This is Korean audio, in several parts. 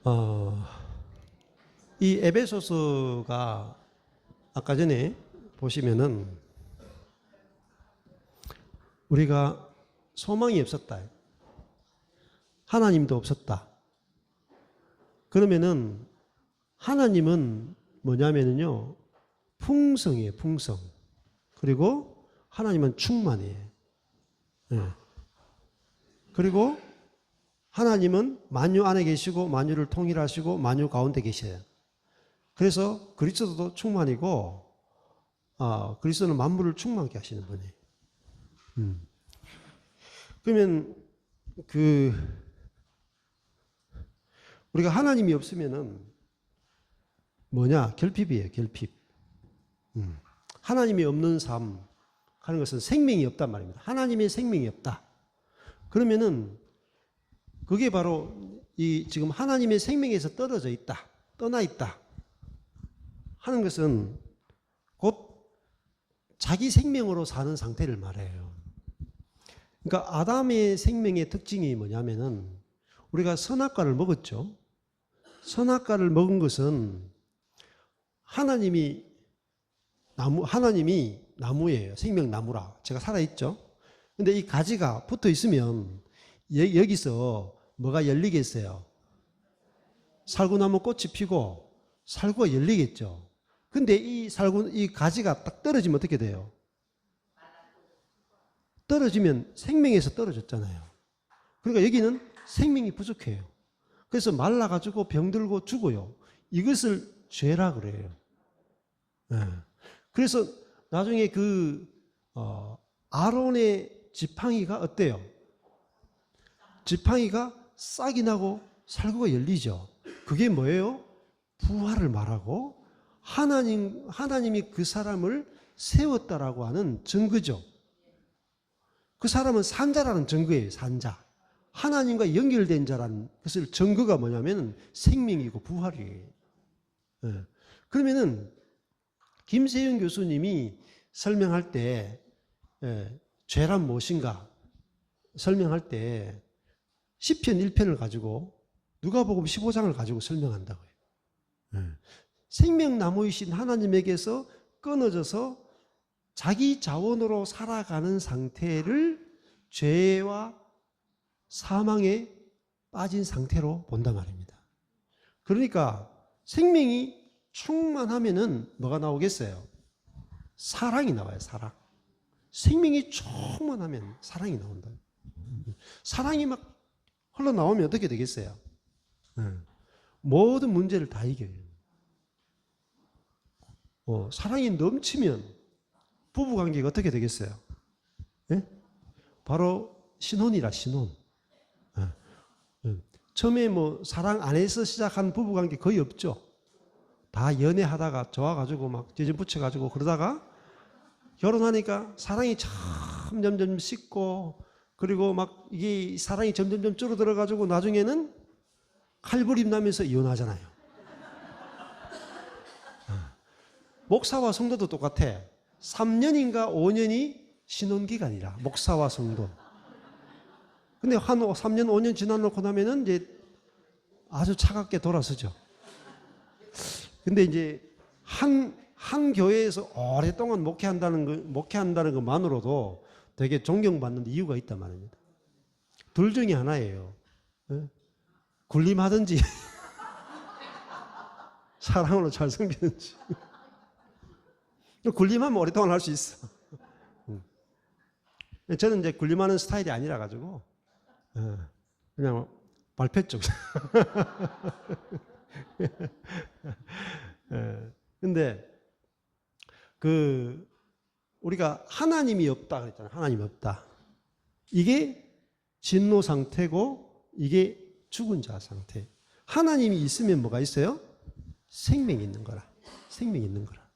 어, 이 에베소서가 아까 전에 보시면은 우리가 소망이 없었다. 하나님도 없었다. 그러면은 하나님은 뭐냐면은요, 풍성이에요, 풍성. 그리고 하나님은 충만이에요. 네. 그리고 하나님은 만유 안에 계시고 만유를 통일하시고 만유 가운데 계셔요. 그래서 그리스도도 충만이고 그리스도는 만물을 충만케 하시는 분이에요. 그러면 우리가 하나님이 없으면은 뭐냐? 결핍이에요, 결핍. 하나님이 없는 삶 하는 것은 생명이 없단 말입니다. 하나님의 생명이 없다. 그러면은 그게 바로 지금 하나님의 생명에서 떨어져 있다, 떠나 있다 하는 것은 곧 자기 생명으로 사는 상태를 말해요. 그러니까 아담의 생명의 특징이 뭐냐면은 우리가 선악과를 먹었죠. 선악과를 먹은 것은 하나님이 나무예요. 생명나무라. 제가 살아있죠. 근데 이 가지가 붙어 있으면 여기서 뭐가 열리겠어요? 살구나무 꽃이 피고 살구가 열리겠죠. 근데 이 가지가 딱 떨어지면 어떻게 돼요? 떨어지면 생명에서 떨어졌잖아요. 그러니까 여기는 생명이 부족해요. 그래서 말라가지고 병들고 죽어요. 이것을 죄라 그래요. 네. 그래서 나중에 아론의 지팡이가 어때요? 지팡이가 싹이 나고 살구가 열리죠. 그게 뭐예요? 부활을 말하고 하나님이 그 사람을 세웠다라고 하는 증거죠. 그 사람은 산자라는 증거예요. 산자. 하나님과 연결된 자라는 것을 증거가 뭐냐면 생명이고 부활이에요. 네. 그러면은 김세윤 교수님이 설명할 때 죄란 무엇인가 설명할 때 시편 1편을 가지고 누가복음 15장을 가지고 설명한다고요. 생명나무이신 하나님에게서 끊어져서 자기 자원으로 살아가는 상태를 죄와 사망에 빠진 상태로 본단 말입니다. 그러니까 생명이 충만하면은 뭐가 나오겠어요? 사랑이 나와요, 사랑. 생명이 충만하면 사랑이 나온다. 사랑이 막 흘러나오면 어떻게 되겠어요? 모든 문제를 다 이겨요. 사랑이 넘치면 부부관계가 어떻게 되겠어요? 네? 바로 신혼이라, 신혼. 처음에 사랑 안에서 시작한 부부관계 거의 없죠. 다 연애하다가 좋아가지고 막 재정 붙여가지고 그러다가 결혼하니까 사랑이 점점 식고 그리고 막 이게 사랑이 점점 줄어들어가지고 나중에는 칼부림 나면서 이혼하잖아요. 목사와 성도도 똑같아. 3년인가 5년이 신혼기간이라 목사와 성도. 근데 한 3년 5년 지나놓고 나면은 이제 아주 차갑게 돌아서죠. 근데 이제 한 교회에서 오랫동안 목회한다는 것만으로도 되게 존경받는 이유가 있단 말입니다. 둘 중에 하나예요. 굴림하든지 사랑으로 잘 섬기든지. 굴림하면 오랫동안 할 수 있어. 저는 이제 굴림하는 스타일이 아니라 가지고 그냥 발표 쪽. 근데 우리가 하나님이 없다 그랬잖아요. 하나님이 없다. 이게 진노 상태고 이게 죽은 자 상태. 하나님이 있으면 뭐가 있어요? 생명이 있는 거라. 생명이 있는 거라.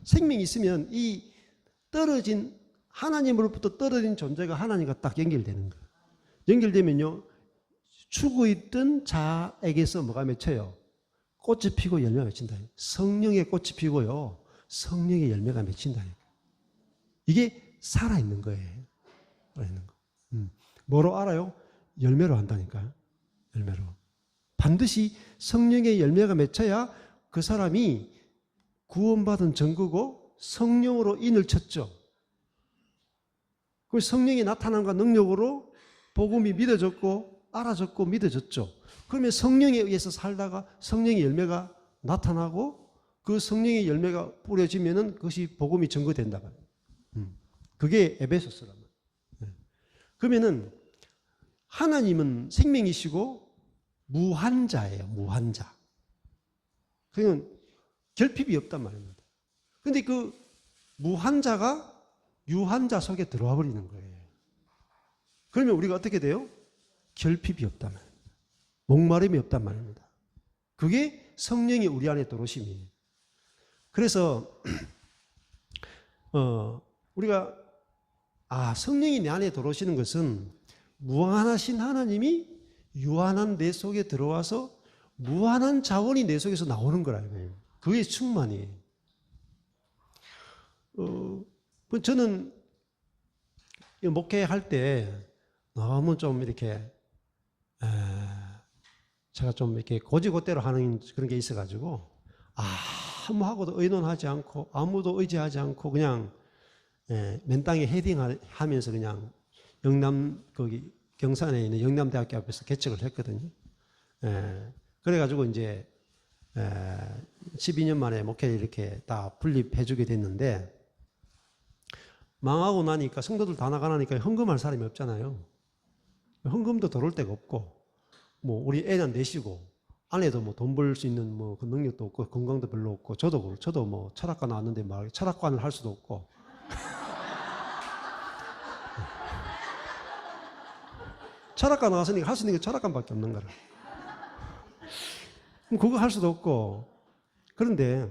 생명이 있으면 이 하나님으로부터 떨어진 존재가 하나님과 딱 연결되는 거예요. 연결되면요, 죽어있던 자에게서 뭐가 맺혀요? 꽃이 피고 열매가 맺힌다. 성령의 꽃이 피고요, 성령의 열매가 맺힌다. 이게 살아있는 거예요. 살아있는 거. 뭐로 알아요? 열매로 한다니까요. 열매로. 반드시 성령의 열매가 맺혀야 그 사람이 구원받은 증거고 성령으로 인을 쳤죠. 그 성령이 나타남과 능력으로 복음이 믿어졌고 알아졌고 믿어졌죠. 그러면 성령에 의해서 살다가 성령의 열매가 나타나고 그 성령의 열매가 뿌려지면은 그것이 복음이 증거된다 말이에요. 그게 에베소서란 말이에요. 그러면은 하나님은 생명이시고 무한자예요. 무한자. 그러면 결핍이 없단 말입니다. 그런데 그 무한자가 유한자 속에 들어와 버리는 거예요. 그러면 우리가 어떻게 돼요? 결핍이 없단 말입니다. 목마름이 없단 말입니다. 그게 성령이 우리 안에 들어오심이에요. 그래서 우리가 성령이 내 안에 들어오시는 것은 무한하신 하나님이 유한한 내 속에 들어와서 무한한 자원이 내 속에서 나오는 거라고요. 그게 충만이에요. 저는 목회할 때 너무 좀 이렇게 제가 좀 이렇게 고지고대로 하는 그런 게 있어가지고 아무하고도 의논하지 않고 아무도 의지하지 않고 그냥 맨 땅에 헤딩하면서 그냥 영남 거기 경산에 있는 영남대학교 앞에서 개척을 했거든요. 그래가지고 이제 12년 만에 목회를 이렇게 다 분립해주게 됐는데 망하고 나니까 성도들 다 나가나니까 헌금할 사람이 없잖아요. 헌금도 들어올 데가 없고 뭐 우리 애는 내시고 아내도 뭐 돈 벌 수 있는 뭐 그 능력도 없고 건강도 별로 없고 저도 뭐 철학과 나왔는데 막 철학관을 할 수도 없고 철학과 나왔으니까 할 수 있는 게 철학관밖에 없는 거라. 그거 할 수도 없고 그런데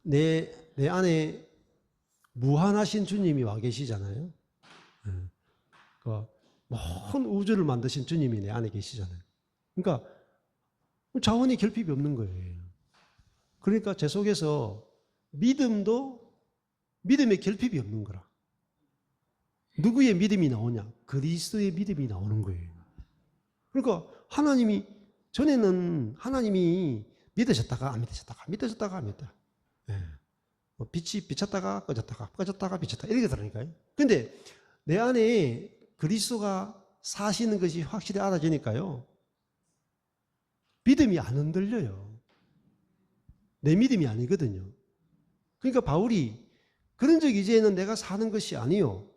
내 안에 무한하신 주님이 와 계시잖아요. 그 모든 우주를 만드신 주님이 내 안에 계시잖아요. 그러니까 자원이 결핍이 없는 거예요. 그러니까 제 속에서 믿음의 결핍이 없는 거라. 누구의 믿음이 나오냐? 그리스도의 믿음이 나오는 거예요. 그러니까 전에는 하나님이 믿어졌다가 안 믿어졌다가 믿어졌다가 안 믿다. 빛이 비쳤다가 꺼졌다가 꺼졌다가 비쳤다 이렇게 들으니까요. 근데 내 안에 그리스도가 사시는 것이 확실히 알아지니까요. 믿음이 안 흔들려요. 내 믿음이 아니거든요. 그러니까 바울이 그런 적 이제는 내가 사는 것이 아니요.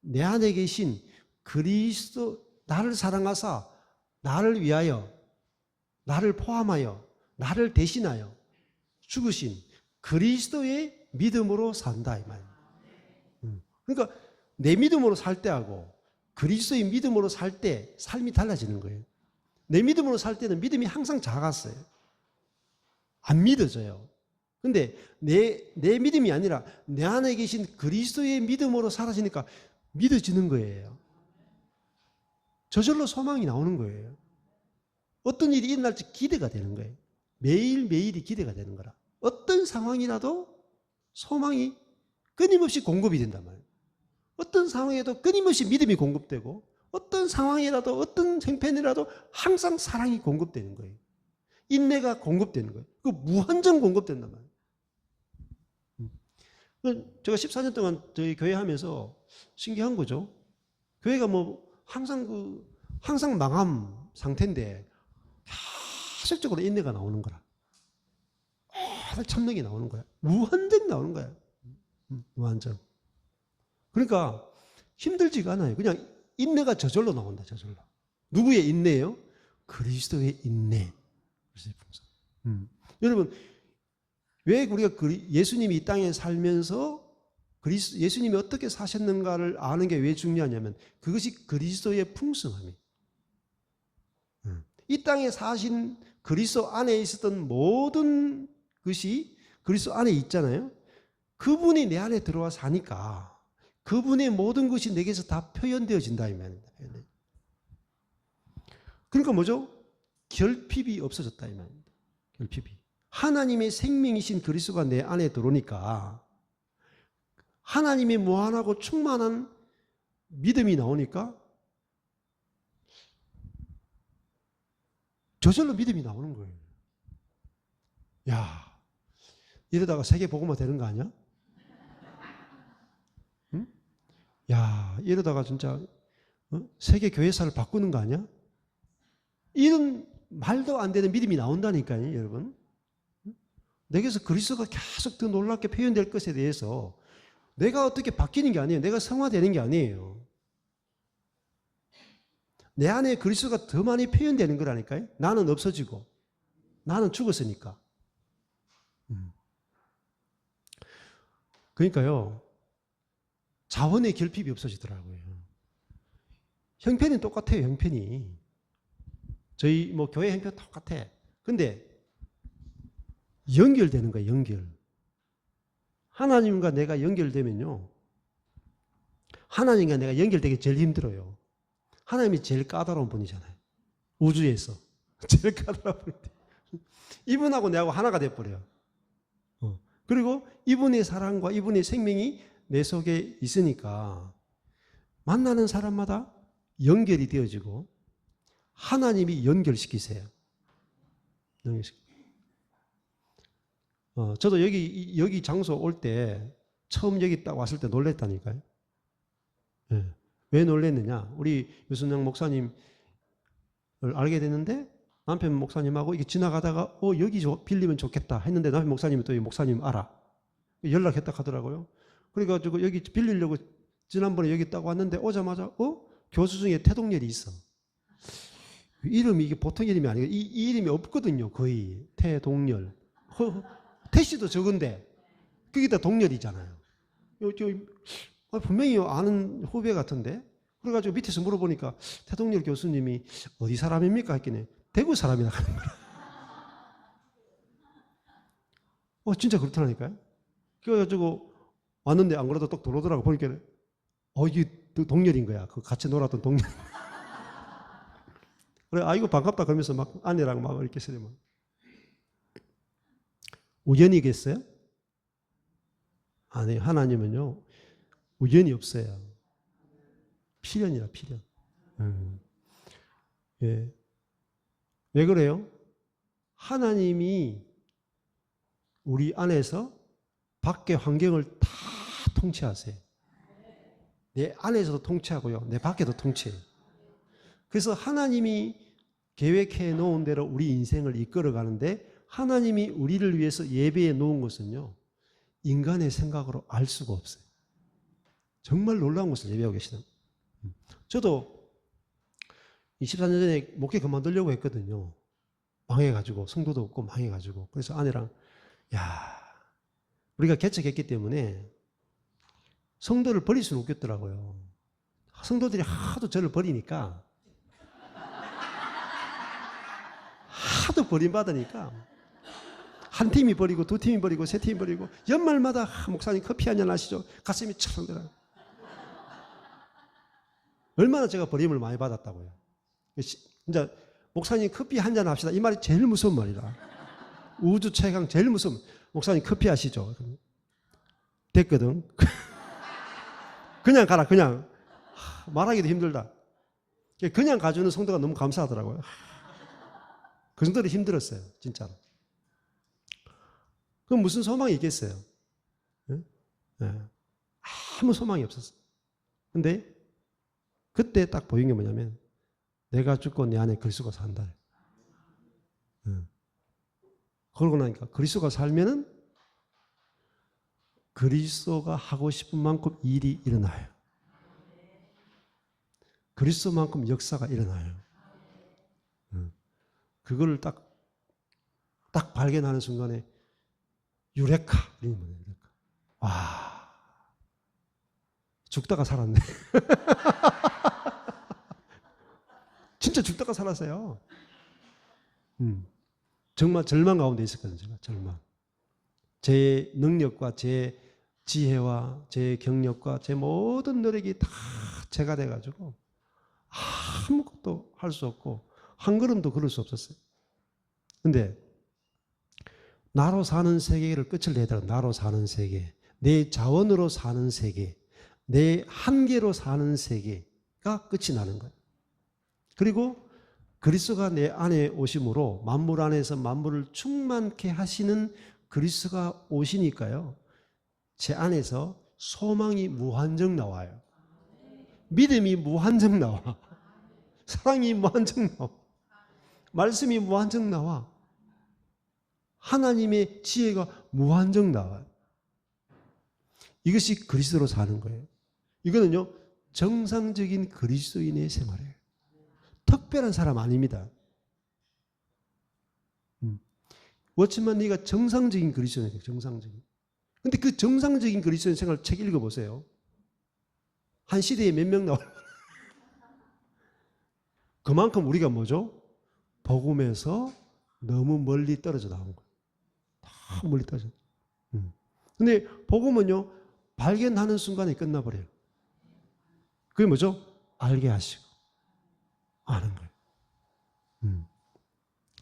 내 안에 계신 그리스도 나를 사랑하사 나를 위하여 나를 포함하여 나를 대신하여 죽으신 그리스도의 믿음으로 산다 이 말입니다. 그러니까 내 믿음으로 살 때하고 그리스도의 믿음으로 살 때 삶이 달라지는 거예요. 내 믿음으로 살 때는 믿음이 항상 작았어요. 안 믿어져요. 근데 내 믿음이 아니라 내 안에 계신 그리스도의 믿음으로 살아지니까 믿어지는 거예요. 저절로 소망이 나오는 거예요. 어떤 일이 일어날지 기대가 되는 거예요. 매일매일이 기대가 되는 거라. 어떤 상황이라도 소망이 끊임없이 공급이 된단 말이에요. 어떤 상황에도 끊임없이 믿음이 공급되고 어떤 상황이라도 어떤 생편이라도 항상 사랑이 공급되는 거예요. 인내가 공급되는 거예요. 그 무한정 공급된단 말이에요. 제가 14년 동안 저희 교회 하면서 신기한 거죠. 교회가 뭐 항상 망함 상태인데 계속적으로 인내가 나오는 거라. 참능이 나오는 거야. 무한정 나오는 거야. 무한정. 그러니까 힘들지가 않아요. 그냥 인내가 저절로 나온다. 저절로. 누구의 인내예요? 그리스도의 인내. 여러분 왜 우리가 예수님이 이 땅에 살면서 예수님이 어떻게 사셨는가를 아는 게 왜 중요하냐면 그것이 그리스도의 풍성함이에요. 이 땅에 사신 그리스도 안에 있었던 모든 것이 그리스도 안에 있잖아요. 그분이 내 안에 들어와 사니까 그분의 모든 것이 내게서 다 표현되어진다 이 말입니다. 그러니까 뭐죠? 결핍이 없어졌다 이 말입니다. 결핍이. 하나님의 생명이신 그리스도가 내 안에 들어오니까 하나님의 무한하고 충만한 믿음이 나오니까 저절로 믿음이 나오는 거예요. 야, 이러다가 세계 복음화 되는 거 아니야? 응? 야, 이러다가 진짜 세계 교회사를 바꾸는 거 아니야? 이런 말도 안 되는 믿음이 나온다니까요, 여러분. 내게서 그리스도가 계속 더 놀랍게 표현될 것에 대해서 내가 어떻게 바뀌는 게 아니에요. 내가 성화되는 게 아니에요. 내 안에 그리스도가 더 많이 표현되는 거라니까요. 나는 없어지고 나는 죽었으니까. 그러니까요, 자원의 결핍이 없어지더라고요. 형편이 똑같아요. 형편이 저희 뭐 교회 형편 똑같아. 근데 연결되는 거예요. 연결. 하나님과 내가 연결되면요, 하나님과 내가 연결되기 제일 힘들어요. 하나님이 제일 까다로운 분이잖아요. 우주에서 제일 까다로운 분인데 이분하고 내하고 하나가 돼버려요. 그리고 이분의 사랑과 이분의 생명이 내 속에 있으니까 만나는 사람마다 연결이 되어지고 하나님이 연결시키세요. 저도 여기 장소 올 때 처음 여기 딱 왔을 때 놀랬다니까요. 네. 왜 놀랬느냐? 우리 유순영 목사님을 알게 됐는데 남편 목사님하고 이게 지나가다가 여기 빌리면 좋겠다 했는데 남편 목사님이 또 이 목사님 알아. 연락했다 하더라고요. 그래가지고 여기 빌리려고 지난번에 여기 딱 왔는데 오자마자 교수 중에 태동열이 있어. 이름이 이게 보통 이름이 아니고 이 이름이 없거든요. 거의 태동열. 태씨도 적은데 거기다 동열이잖아요. 분명히 아는 후배 같은데. 그래가지고 밑에서 물어보니까 태동열 교수님이 어디 사람입니까? 했더니 대구 사람이라 하는 거야. 진짜 그렇다니까요. 그래가지고 왔는데 안 그래도 딱 들어오더라고. 보니까 이게 동열인 거야. 그 같이 놀았던 동열. 그래, 아이고 반갑다 그러면서 막 아내랑 막 이렇게 쓰려면 우연이겠어요? 아니, 하나님은요 우연이 없어요. 필연이라 필연. 예. 왜 그래요? 하나님이 우리 안에서 밖의 환경을 다 통치하세요. 내 안에서도 통치하고요, 내 밖에도 통치해요. 그래서 하나님이 계획해 놓은 대로 우리 인생을 이끌어 가는데 하나님이 우리를 위해서 예배해 놓은 것은요, 인간의 생각으로 알 수가 없어요. 정말 놀라운 것을 예배하고 계시는. 저도 24년 전에 목회 그만두려고 했거든요. 망해가지고, 성도도 없고 망해가지고. 그래서 아내랑, 우리가 개척했기 때문에 성도를 버릴 수는 없겠더라고요. 성도들이 하도 저를 버리니까, 하도 버림받으니까, 한 팀이 버리고, 두 팀이 버리고, 세 팀이 버리고, 연말마다 목사님 커피 한잔 하시죠? 가슴이 찰 들어요. 얼마나 제가 버림을 많이 받았다고요. 진짜 목사님 커피 한잔 합시다. 이 말이 제일 무서운 말이라. 우주 최강 제일 무서운. 목사님 커피 하시죠. 됐거든. 그냥 가라. 그냥. 말하기도 힘들다. 그냥 가주는 성도가 너무 감사하더라고요. 그 정도로 힘들었어요. 진짜로. 그럼 무슨 소망이 있겠어요? 네? 아무 소망이 없었어요. 근데 그때 딱 보인 게 뭐냐면 내가 죽고 내 안에 그리스도가 산다. 그러고 나니까 그리스도가 살면은 그리스도가 하고 싶은 만큼 일이 일어나요. 그리스도만큼 역사가 일어나요. 그걸 딱 발견하는 순간에 유레카. 와, 죽다가 살았네. 진짜 죽다가 살았어요. 정말 절망 가운데 있었거든요. 제가 절망. 제 능력과 제 지혜와 제 경력과 제 모든 노력이 다 제가 돼가지고 아무것도 할 수 없고 한 걸음도 걸을 수 없었어요. 근데 나로 사는 세계를 끝을 내더라도 나로 사는 세계, 내 자원으로 사는 세계, 내 한계로 사는 세계가 끝이 나는 거예요. 그리고 그리스도가 내 안에 오심으로 만물 안에서 만물을 충만케 하시는 그리스도가 오시니까요. 제 안에서 소망이 무한정 나와요. 믿음이 무한정 나와. 사랑이 무한정 나와. 말씀이 무한정 나와. 하나님의 지혜가 무한정 나와요. 이것이 그리스도로 사는 거예요. 이거는요, 정상적인 그리스도인의 생활이에요. 특별한 사람 아닙니다. 그렇지만 네가 정상적인 그리스도인이에요. 정상적인. 근데 그 정상적인 그리스도인 생활 책 읽어보세요. 한 시대에 몇 명 나와요. 그만큼 우리가 뭐죠? 복음에서 너무 멀리 떨어져 나온 거예요. 다 멀리 떨어져. 근데 복음은요, 발견하는 순간에 끝나버려요. 그게 뭐죠? 알게 하시고 아는 거예요.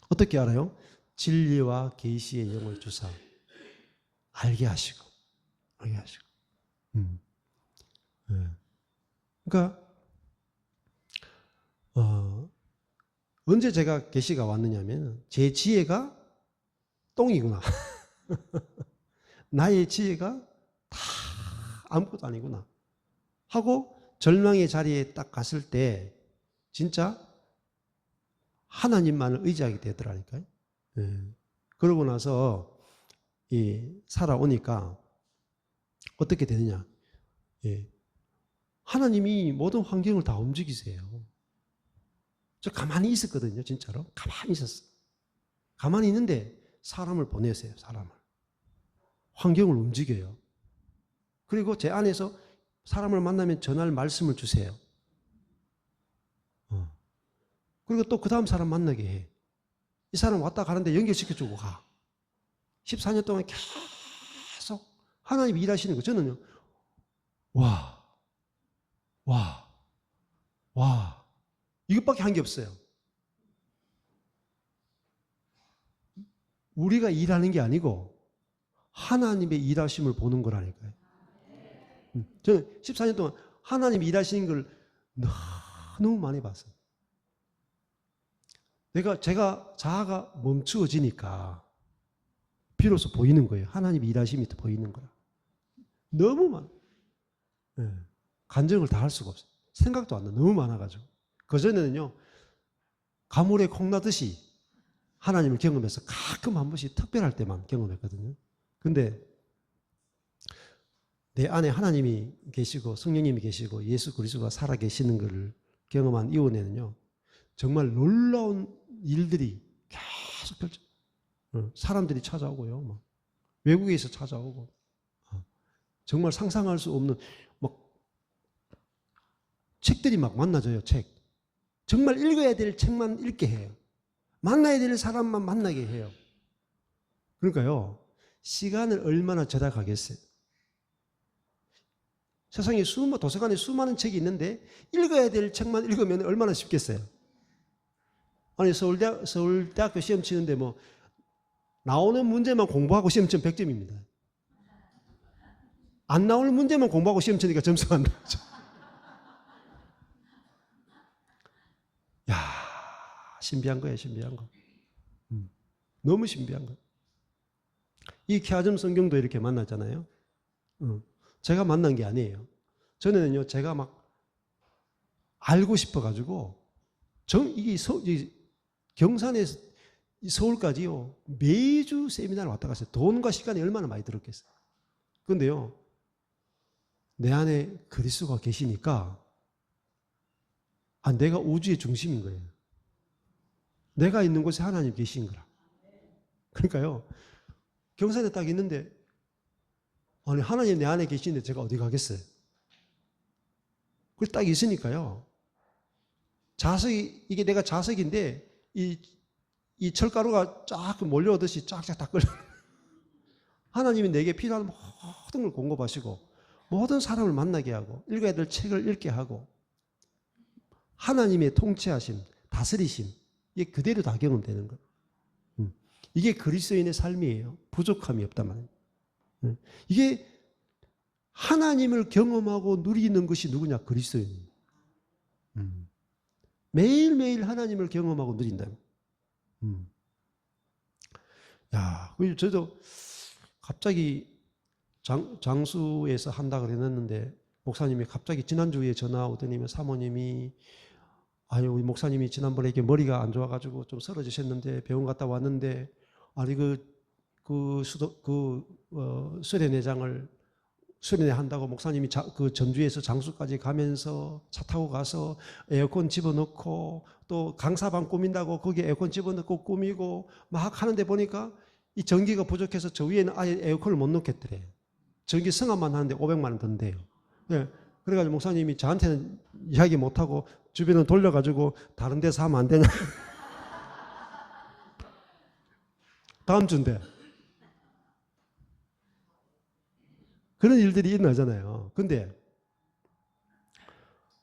어떻게 알아요? 진리와 계시의 영을 주사 알게 하시고 알게 하시고. 그러니까 언제 제가 계시가 왔느냐면 제 지혜가 똥이구나. 나의 지혜가 다 아무것도 아니구나 하고 절망의 자리에 딱 갔을 때 진짜 하나님만을 의지하게 되더라니까요. 그러고 나서 살아오니까 어떻게 되느냐. 하나님이 모든 환경을 다 움직이세요. 저 가만히 있었거든요. 진짜로. 가만히 있었어요. 가만히 있는데 사람을 보내세요. 사람을. 환경을 움직여요. 그리고 제 안에서 사람을 만나면 전할 말씀을 주세요. 그리고 또 그 다음 사람 만나게 해. 이 사람 왔다 가는데 연결시켜주고 가. 14년 동안 계속 하나님이 일하시는 거. 저는요, 와. 이것밖에 한 게 없어요. 우리가 일하는 게 아니고 하나님의 일하심을 보는 거라니까요. 저는 14년 동안 하나님이 일하시는 걸 너무 많이 봤어요. 제가 자아가 멈추어지니까 비로소 보이는 거예요. 하나님이 일하심이 보이는 거야. 너무 많아. 간증을 다 할 수가 없어요. 생각도 안 나. 너무 많아가지고. 그전에는요, 가물에 콩나듯이 하나님을 경험해서 가끔 한 번씩 특별할 때만 경험했거든요. 근데 내 안에 하나님이 계시고 성령님이 계시고 예수 그리스도가 살아 계시는 것을 경험한 이후에는요, 정말 놀라운 일들이 계속 펼쳐. 사람들이 찾아오고요, 막 외국에서 찾아오고, 정말 상상할 수 없는 막 책들이 막 만나져요. 책. 정말 읽어야 될 책만 읽게 해요. 만나야 될 사람만 만나게 해요. 그러니까요, 시간을 얼마나 절약하겠어요. 세상에 도서관에 수많은 책이 있는데 읽어야 될 책만 읽으면 얼마나 쉽겠어요. 아니 서울대학교 시험 치는데 뭐 나오는 문제만 공부하고 시험치면 100점입니다. 안 나오는 문제만 공부하고 시험 치니까 점수가 안 나오죠. 야, 신비한 거예요. 신비한 거. 너무 신비한 거. 이 키아즘 성경도 이렇게 만났잖아요. 제가 만난 게 아니에요. 전에는요, 제가 막 알고 싶어가지고 경산에서 서울까지요, 매주 세미나를 왔다 갔어요. 돈과 시간이 얼마나 많이 들었겠어요. 그런데요, 내 안에 그리스도가 계시니까 내가 우주의 중심인 거예요. 내가 있는 곳에 하나님 계신 거라. 그러니까요, 경산에 딱 있는데 아니 하나님 내 안에 계시는데 제가 어디 가겠어요? 그딱 있으니까요, 자석이, 이게 내가 자석인데 이 철가루가 쫙 몰려오듯이 쫙쫙 다 끌려. 하나님이 내게 필요한 모든 걸 공급하시고 모든 사람을 만나게 하고 읽어야 될 책을 읽게 하고 하나님의 통치하심, 다스리심, 이게 그대로 다 경험되는 거예요. 이게 그리스도인의 삶이에요. 부족함이 없단 말이에요. 이게 하나님을 경험하고 누리는 것이 누구냐? 그리스도인이에요. 매일매일 하나님을 경험하고 누린다. 야, 저도 갑자기 장수에서 한다 그랬는데 목사님이 갑자기 지난주에 전화 오더니 사모님이 아유 우리 목사님이 지난번에 이렇게 머리가 안 좋아가지고 좀 쓰러지셨는데 병원 갔다 왔는데 아니 수련회장을 수련회 한다고 목사님이 그 전주에서 장수까지 가면서 차 타고 가서 에어컨 집어넣고 또 강사방 꾸민다고 거기에 에어컨 집어넣고 꾸미고 막 하는데 보니까 이 전기가 부족해서 저 위에는 아예 에어컨을 못 넣겠더래. 전기 승합만 하는데 500만 원 든대요. 네. 그래가지고 목사님이 저한테는 이야기 못하고 주변을 돌려가지고 다른 데서 하면 안 되냐. 다음 주인데. 그런 일들이 일어나잖아요. 근데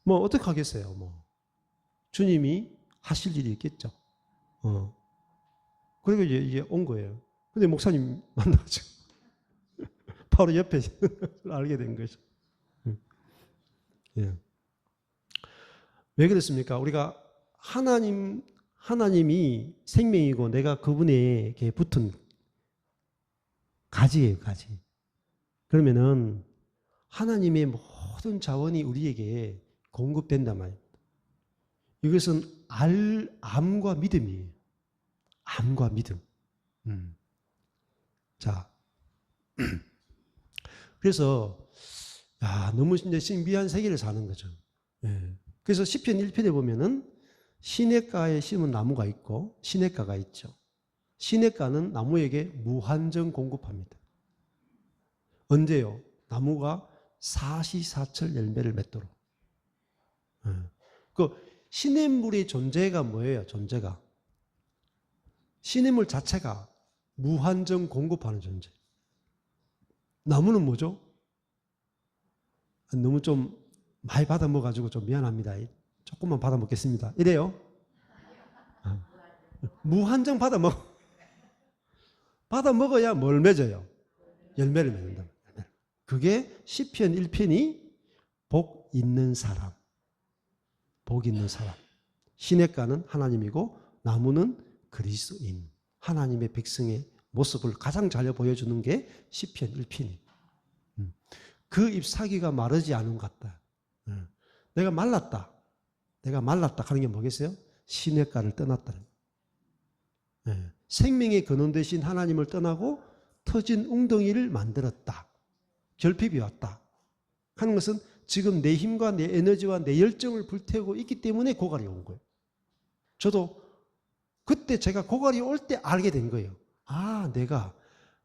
뭐 어떻게 하겠어요. 뭐 주님이 하실 일이 있겠죠. 그리고 이제 온 거예요. 근데 목사님 만나가지고 바로 옆에 알게 된 거죠. 예. 왜 그렇습니까? 우리가 하나님이 생명이고 내가 그분에게 붙은 가지예요, 가지. 그러면은 하나님의 모든 자원이 우리에게 공급된단 말이에요. 이것은 암과 믿음이에요. 암과 믿음. 자, 그래서 너무 이제 신비한 세계를 사는 거죠. 예. 그래서 시편 1편에 보면은 시냇가에 심은 나무가 있고 시냇가가 있죠. 시냇가는 나무에게 무한정 공급합니다. 언제요? 나무가 사시사철 열매를 맺도록. 그 시냇물의 존재가 뭐예요? 존재가 시냇물 자체가 무한정 공급하는 존재. 나무는 뭐죠? 너무 좀 많이 받아 먹어가지고 좀 미안합니다. 조금만 받아 먹겠습니다. 이래요? 무한정 받아 먹어. 받아 먹어야 뭘 맺어요? 열매를 맺는다. 그게 시편 1편이 복 있는 사람. 복 있는 사람. 시냇가는 하나님이고 나무는 그리스도인. 하나님의 백성의 모습을 가장 잘 보여주는 게 시편 1편이에요. 그 잎사귀가 마르지 않은 것 같다. 내가 말랐다. 내가 말랐다 하는 게 뭐겠어요? 시냇가를 떠났다는 거예요. 생명의 근원 되신 하나님을 떠나고 터진 웅덩이를 만들었다. 결핍이 왔다 하는 것은 지금 내 힘과 내 에너지와 내 열정을 불태우고 있기 때문에 고갈이 온 거예요. 저도 그때 제가 고갈이 올 때 알게 된 거예요. 내가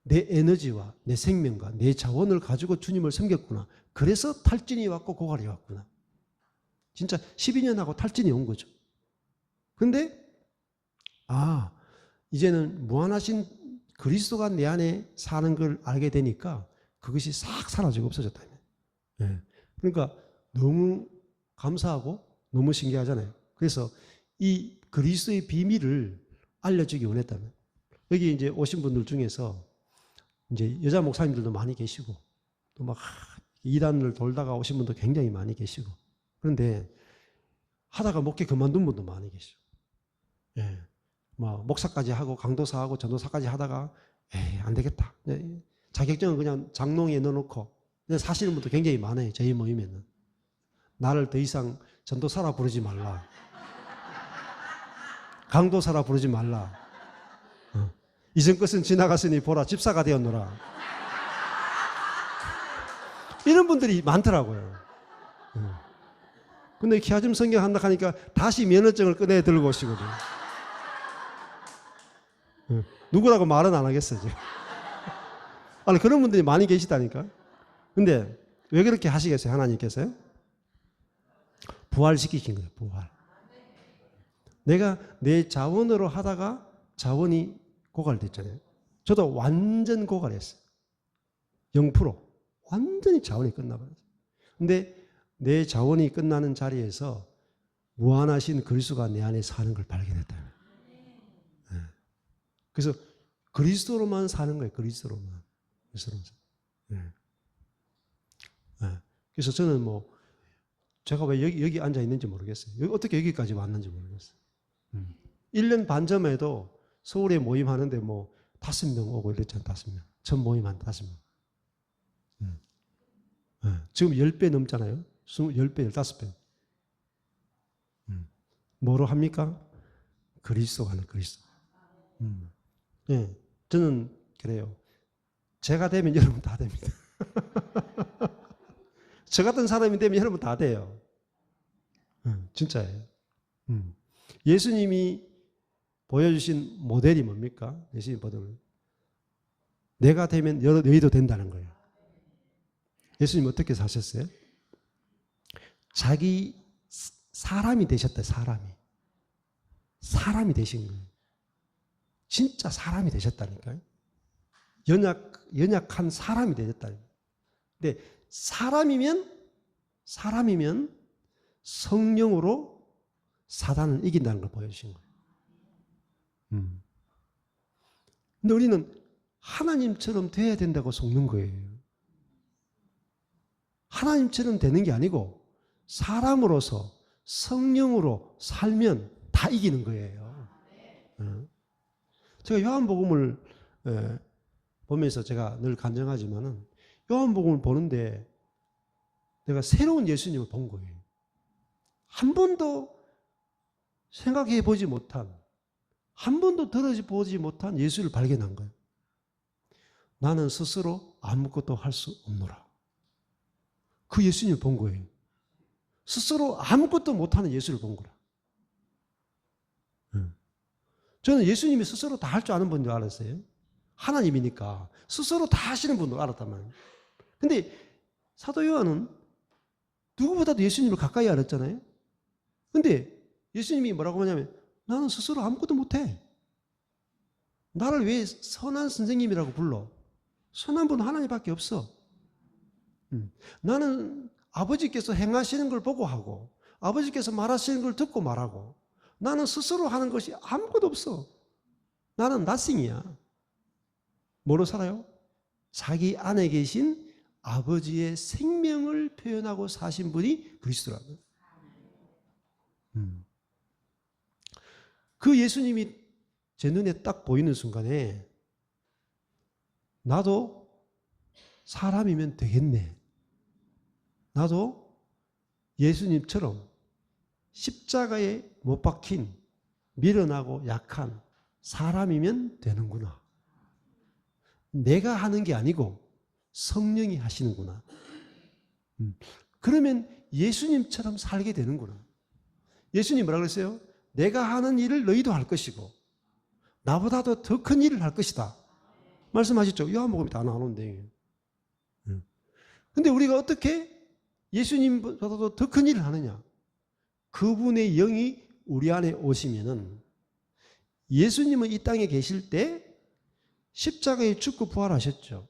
내 에너지와 내 생명과 내 자원을 가지고 주님을 섬겼구나. 그래서 탈진이 왔고 고갈이 왔구나. 진짜 12년 하고 탈진이 온 거죠. 근데 이제는 무한하신 그리스도가 내 안에 사는 걸 알게 되니까 그것이 싹 사라지고 없어졌다. 그러니까 너무 감사하고 너무 신기하잖아요. 그래서 이 그리스도의 비밀을 알려주기 원했다면 여기 이제 오신 분들 중에서 이제 여자 목사님들도 많이 계시고 또 막 이단을 돌다가 오신 분도 굉장히 많이 계시고 그런데 하다가 목회 그만둔 분도 많이 계시고 목사까지 하고 강도사하고 전도사까지 하다가 안 되겠다. 자격증은 그냥 장롱에 넣어놓고 사시는 분도 굉장히 많아요. 저희 모임에는. 나를 더 이상 전도사라 부르지 말라. 강도사라 부르지 말라. 이전 것은 지나갔으니 보라 집사가 되었노라. 이런 분들이 많더라고요. 근데 키아즘 성경 한다 하니까 다시 면허증을 꺼내 들고 오시거든요. 누구라고 말은 안 하겠어요. 아니 그런 분들이 많이 계시다니까. 근데 왜 그렇게 하시겠어요? 하나님께서요? 부활시키신 거예요. 부활. 내가 내 자원으로 하다가 자원이 고갈됐잖아요. 저도 완전 고갈했어요. 0%. 완전히 자원이 끝나버렸어요. 근데 내 자원이 끝나는 자리에서 무한하신 그리스도가 내 안에 사는 걸 발견했다. 그래서 그리스도로만 사는 거예요. 그리스도로만. 그래서 저는 제가 왜 여기 앉아 있는지 모르겠어요. 어떻게 여기까지 왔는지 모르겠어요. 1년 반 전에도 서울에 모임하는데 뭐 5명 오고 이랬잖아요. 5명. 첫 모임 한 5명. 지금 10배 넘잖아요. 10배, 15배. 뭐로 합니까? 그리스도 가는 그리스도. 네, 저는 그래요. 제가 되면 여러분 다 됩니다. 저 같은 사람이 되면 여러분 다 돼요. 진짜예요. 예수님이 보여주신 모델이 뭡니까? 예수님 모델은 내가 되면 너희도 된다는 거예요. 예수님 어떻게 사셨어요? 자기 사람이 되셨다. 사람이 되신 거예요. 진짜 사람이 되셨다니까요. 연약한 사람이 되셨다니까요. 근데 사람이면 성령으로 사단을 이긴다는 걸 보여주신 거예요. 근데 우리는 하나님처럼 돼야 된다고 속는 거예요. 하나님처럼 되는 게 아니고 사람으로서 성령으로 살면 다 이기는 거예요. 제가 요한복음을 보면서 제가 늘 간증하지만은 요한복음을 보는데 내가 새로운 예수님을 본 거예요. 한 번도 생각해 보지 못한, 한 번도 들어보지 못한 예수를 발견한 거예요. 나는 스스로 아무것도 할 수 없노라. 그 예수님을 본 거예요. 스스로 아무것도 못하는 예수를 본 거라. 저는 예수님이 스스로 다 할 줄 아는 분인 줄 알았어요. 하나님이니까 스스로 다 하시는 분으로 알았단 말이에요. 근데 사도 요한은 누구보다도 예수님을 가까이 알았잖아요. 근데 예수님이 뭐라고 하냐면 나는 스스로 아무것도 못해. 나를 왜 선한 선생님이라고 불러? 선한 분은 하나님밖에 없어. 나는 아버지께서 행하시는 걸 보고 하고 아버지께서 말하시는 걸 듣고 말하고 나는 스스로 하는 것이 아무것도 없어. 나는 nothing이야. 뭐로 살아요? 자기 안에 계신 아버지의 생명을 표현하고 사신 분이 그리스도라고요. 그 예수님이 제 눈에 딱 보이는 순간에 나도 사람이면 되겠네. 나도 예수님처럼 십자가에 못 박힌 미련하고 약한 사람이면 되는구나. 내가 하는 게 아니고 성령이 하시는구나. 그러면 예수님처럼 살게 되는구나. 예수님 뭐라 그랬어요? 내가 하는 일을 너희도 할 것이고 나보다도 더 큰 일을 할 것이다. 말씀하셨죠? 요한복음이 다 나오는데. 근데 우리가 어떻게 예수님보다도 더 큰 일을 하느냐? 그분의 영이 우리 안에 오시면은 예수님은 이 땅에 계실 때 십자가에 죽고 부활하셨죠.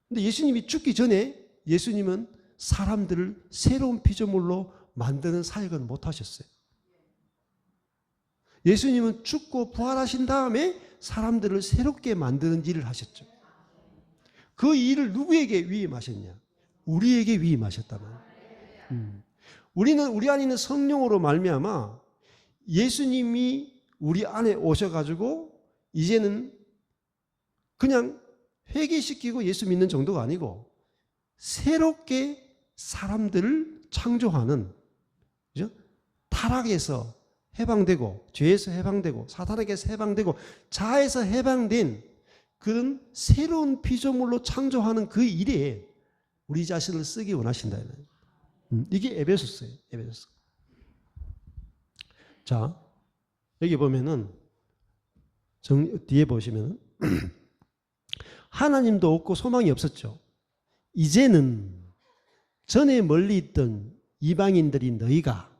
근데 예수님이 죽기 전에 예수님은 사람들을 새로운 피조물로 만드는 사역을 못 하셨어요. 예수님은 죽고 부활하신 다음에 사람들을 새롭게 만드는 일을 하셨죠. 그 일을 누구에게 위임하셨냐? 우리에게 위임하셨단 말이에요. 우리는 우리 안에 있는 성령으로 말미암아 예수님이 우리 안에 오셔가지고 이제는 그냥 회개시키고 예수 믿는 정도가 아니고 새롭게 사람들을 창조하는, 그죠? 타락에서 해방되고 죄에서 해방되고 사탄에게서 해방되고 자아에서 해방된 그런 새로운 피조물로 창조하는 그 일에 우리 자신을 쓰기 원하신다. 이게 에베소서예요. 에베소서. 자, 여기 보면은 뒤에 보시면은 하나님도 없고 소망이 없었죠. 이제는 전에 멀리 있던 이방인들이 너희가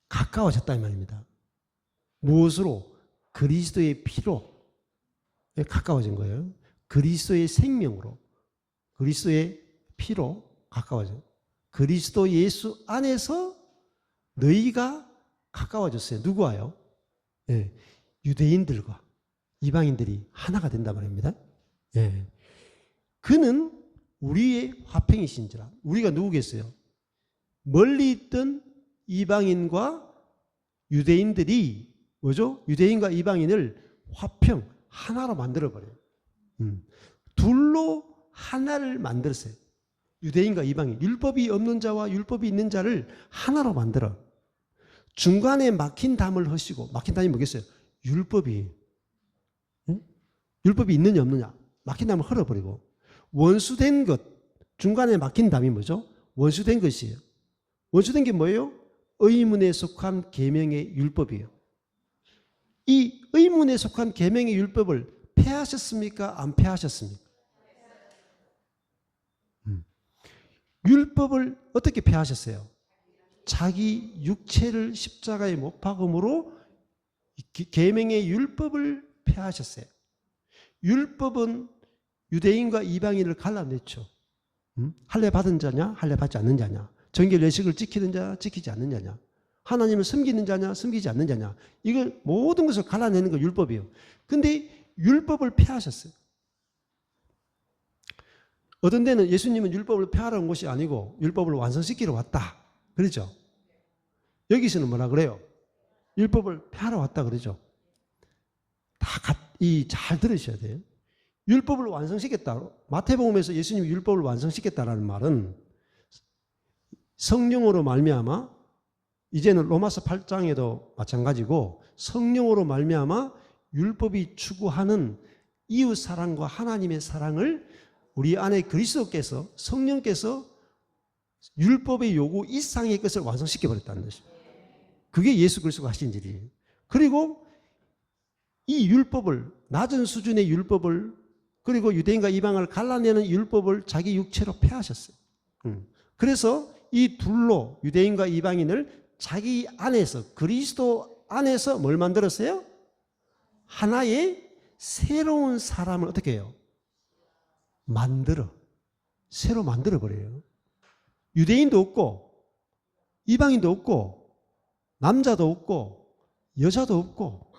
가까워졌다 이 말입니다. 무엇으로? 그리스도의 피로 가까워진 거예요. 그리스도의 생명으로, 그리스도의 피로 가까워져요. 그리스도 예수 안에서 너희가 가까워졌어요. 누구와요? 네, 유대인들과 이방인들이 하나가 된단 말입니다. 네. 그는 우리의 화평이신지라. 우리가 누구겠어요? 멀리 있던 이방인과 유대인들이 뭐죠? 유대인과 이방인을 화평 하나로 만들어버려요. 둘로 하나를 만들었어요. 유대인과 이방인, 율법이 없는 자와 율법이 있는 자를 하나로 만들어. 중간에 막힌 담을 허시고, 막힌 담이 뭐겠어요? 율법이. 응? 율법이 있느냐 없느냐, 막힌 담을 헐어버리고, 원수된 것, 중간에 막힌 담이 뭐죠? 원수된 것이에요. 원수된 게 뭐예요? 의문에 속한 계명의 율법이에요. 이 의문에 속한 계명의 율법을 폐하셨습니까? 안 폐하셨습니까? 율법을 어떻게 폐하셨어요? 자기 육체를 십자가에 못 박음으로 계명의 율법을 폐하셨어요. 율법은 유대인과 이방인을 갈라냈죠. 할례 받은 자냐, 할례 받지 않는 자냐, 정결 예식을 지키는 자, 지키지 않는 자냐, 하나님을 섬기는 자냐, 섬기지 않는 자냐, 이걸 모든 것을 갈라내는 거 율법이에요. 근데 율법을 폐하셨어요. 어떤 데는 예수님은 율법을 폐하러 온 것이 아니고 율법을 완성시키러 왔다 그러죠. 여기서는 뭐라 그래요? 율법을 폐하러 왔다 그러죠. 잘 들으셔야 돼요. 율법을 완성시켰다. 마태복음에서 예수님이 율법을 완성시켰다라는 말은 성령으로 말미암아, 이제는 로마서 8장에도 마찬가지고, 성령으로 말미암아 율법이 추구하는 이웃 사랑과 하나님의 사랑을 우리 안에 그리스도께서, 성령께서 율법의 요구 이상의 것을 완성시켜 버렸다는 것입니다. 그게 예수 그리스도가 하신 일이에요. 그리고 이 율법을, 낮은 수준의 율법을, 그리고 유대인과 이방을 갈라내는 율법을 자기 육체로 폐하셨어요. 그래서 이 둘로 유대인과 이방인을 자기 안에서, 그리스도 안에서 뭘 만들었어요? 하나의 새로운 사람을 어떻게 해요? 새로 만들어버려요. 유대인도 없고, 이방인도 없고, 남자도 없고, 여자도 없고,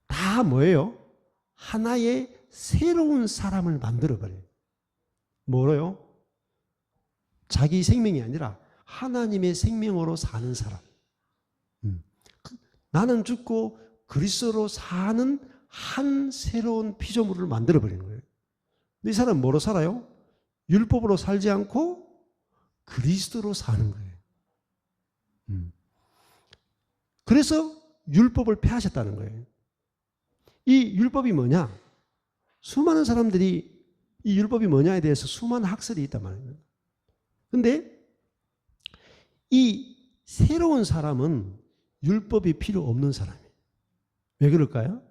다 뭐예요? 하나의 새로운 사람을 만들어버려요. 뭐로요? 자기 생명이 아니라 하나님의 생명으로 사는 사람. 나는 죽고 그리스도로 사는 한 새로운 피조물을 만들어버리는 거예요. 이 사람은 뭐로 살아요? 율법으로 살지 않고 그리스도로 사는 거예요. 그래서 율법을 폐하셨다는 거예요. 이 율법이 뭐냐? 수많은 사람들이 이 율법이 뭐냐에 대해서 수많은 학설이 있단 말이에요. 근데 이 새로운 사람은 율법이 필요 없는 사람이에요. 왜 그럴까요?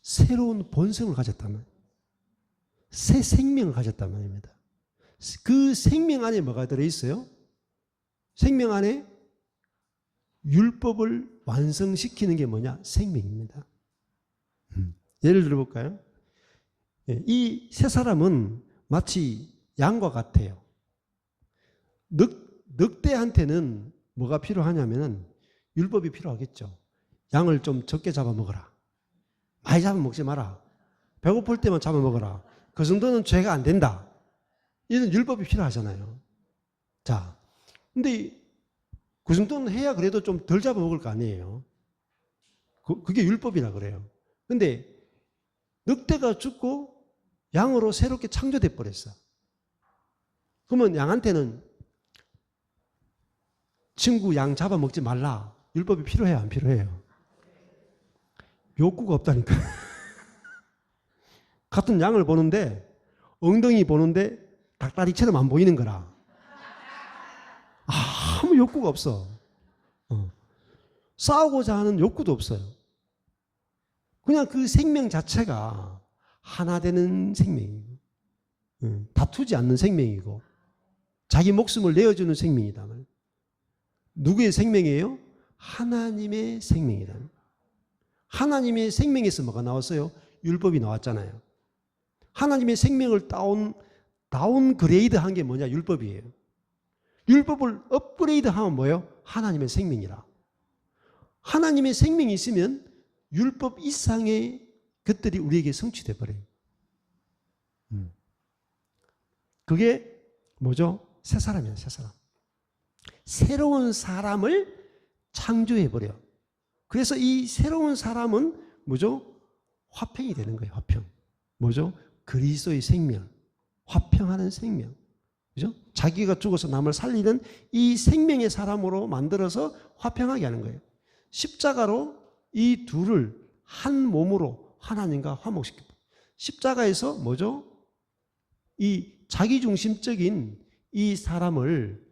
새로운 본성을 가졌단 말이에요. 새 생명을 가졌단 말입니다. 그 생명 안에 뭐가 들어있어요? 생명 안에 율법을 완성시키는 게 뭐냐? 생명입니다. 예를 들어볼까요? 이 세 사람은 마치 양과 같아요. 늑대한테는 뭐가 필요하냐면 율법이 필요하겠죠. 양을 좀 적게 잡아먹어라. 많이 잡아먹지 마라. 배고플 때만 잡아먹어라. 그 정도는 죄가 안 된다. 이런 율법이 필요하잖아요. 자, 근데 그 정도는 해야 그래도 좀 덜 잡아먹을 거 아니에요. 그게 율법이라 그래요. 근데 늑대가 죽고 양으로 새롭게 창조돼 버렸어. 그러면 양한테는 친구 양 잡아먹지 말라. 율법이 필요해요, 안 필요해요? 욕구가 없다니까. 같은 양을 보는데 엉덩이 보는데 닭다리처럼 안 보이는 거라. 아무 욕구가 없어. 싸우고자 하는 욕구도 없어요. 그냥 그 생명 자체가 하나 되는 생명이고, 다투지 않는 생명이고, 자기 목숨을 내어주는 생명이다. 누구의 생명이에요? 하나님의 생명이다. 하나님의 생명에서 뭐가 나왔어요? 율법이 나왔잖아요. 하나님의 생명을 다운그레이드 한 게 뭐냐? 율법이에요. 율법을 업그레이드 하면 뭐예요? 하나님의 생명이라. 하나님의 생명이 있으면 율법 이상의 것들이 우리에게 성취돼 버려요. 그게 뭐죠? 새 사람이에요, 새 사람. 새로운 사람을 창조해버려. 그래서 이 새로운 사람은 뭐죠? 화평이 되는 거예요, 화평. 뭐죠? 그리스도의 생명. 화평하는 생명. 그죠? 자기가 죽어서 남을 살리는 이 생명의 사람으로 만들어서 화평하게 하는 거예요. 십자가로 이 둘을 한 몸으로 하나님과 화목시켜. 십자가에서 뭐죠? 이 자기중심적인 이 사람을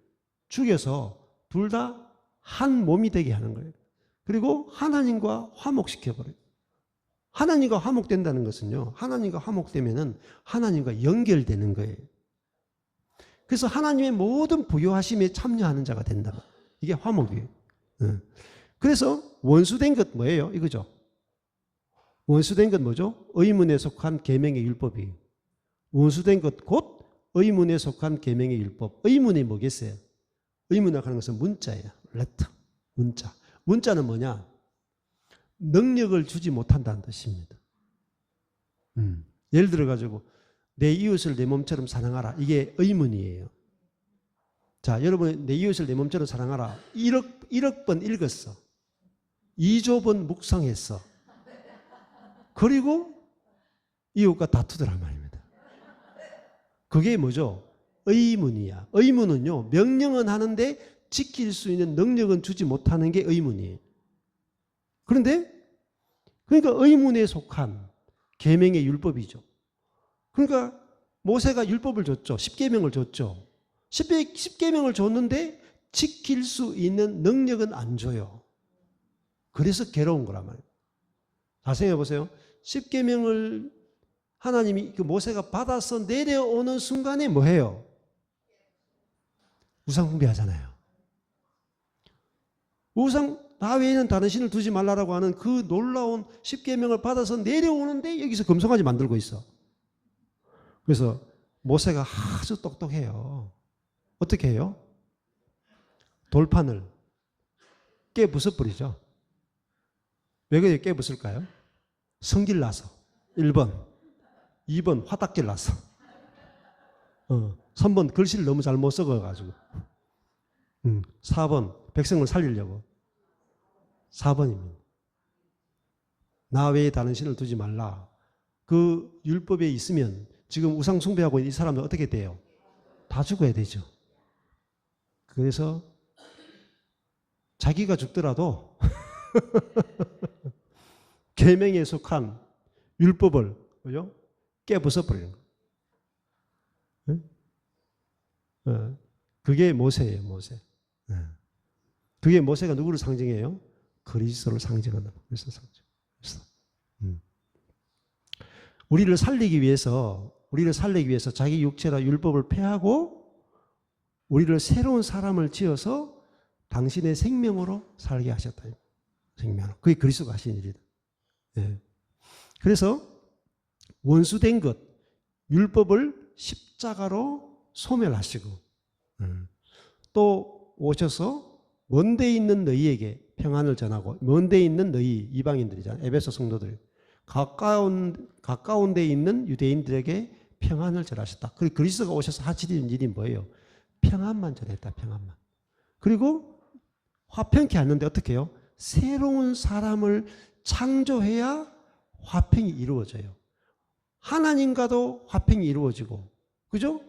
죽여서 둘 다 한 몸이 되게 하는 거예요. 그리고 하나님과 화목시켜버려요. 하나님과 화목된다는 것은요, 하나님과 화목되면은 하나님과 연결되는 거예요. 그래서 하나님의 모든 부요하심에 참여하는 자가 된다. 이게 화목이에요. 그래서 원수된 것 뭐예요? 이거죠. 원수된 것 뭐죠? 의문에 속한 계명의 율법이에요. 원수된 것 곧 의문에 속한 계명의 율법. 의문이 뭐겠어요? 의문이라고 하는 것은 문자예요. 레터. 문자. 문자는 뭐냐? 능력을 주지 못한다는 뜻입니다. 예를 들어 가지고 내 이웃을 내 몸처럼 사랑하라. 이게 의문이에요. 자, 여러분 내 이웃을 내 몸처럼 사랑하라. 1억 번 읽었어. 2조 번 묵상했어. 그리고 이웃과 다투더란 말입니다. 그게 뭐죠? 의문이야. 의문은요, 명령은 하는데 지킬 수 있는 능력은 주지 못하는 게 의문이에요. 그런데 그러니까 의문에 속한 계명의 율법이죠. 그러니까 모세가 율법을 줬죠. 십계명을 줬죠. 십계명을 줬는데 지킬 수 있는 능력은 안 줘요. 그래서 괴로운 거란 말이에요. 자, 생각해 보세요. 십계명을 하나님이 그 모세가 받아서 내려오는 순간에 뭐 해요? 우상 숭배하잖아요. 나 외에는 다른 신을 두지 말라라고 하는 그 놀라운 십계명을 받아서 내려오는데 여기서 금송아지 만들고 있어. 그래서 모세가 아주 똑똑해요. 어떻게 해요? 돌판을 깨부숴버리죠. 왜 그래 깨부술까요? 성질 나서. 1번. 2번 화딱질 나서. 3번 글씨를 너무 잘못 써가지고. 4번 백성을 살리려고. 4번입니다. 나 외에 다른 신을 두지 말라. 그 율법에 있으면 지금 우상 숭배하고 있는 이 사람은 어떻게 돼요? 다 죽어야 되죠. 그래서 자기가 죽더라도 계명에 속한 율법을 그죠? 깨부숴버리는 거예요. 그게 모세예요, 모세. 그게 모세가 누구를 상징해요? 그리스도를 상징한다. 그리스도 상징. 우리를 살리기 위해서 자기 육체라 율법을 폐하고 우리를 새로운 사람을 지어서 당신의 생명으로 살게 하셨다. 생명으로. 그게 그리스도가 하신 일이다. 네. 그래서 원수된 것, 율법을 십자가로 소멸하시고 또 오셔서 먼데 있는 너희에게 평안을 전하고 먼데 있는 너희 이방인들이잖아요. 에베소 성도들. 가까운 데 있는 유대인들에게 평안을 전하셨다. 그리고 그리스도가 오셔서 하시는 일이 뭐예요? 평안만 전했다. 평안만. 그리고 화평케 하는데 어떻게 해요? 새로운 사람을 창조해야 화평이 이루어져요. 하나님과도 화평이 이루어지고, 그죠?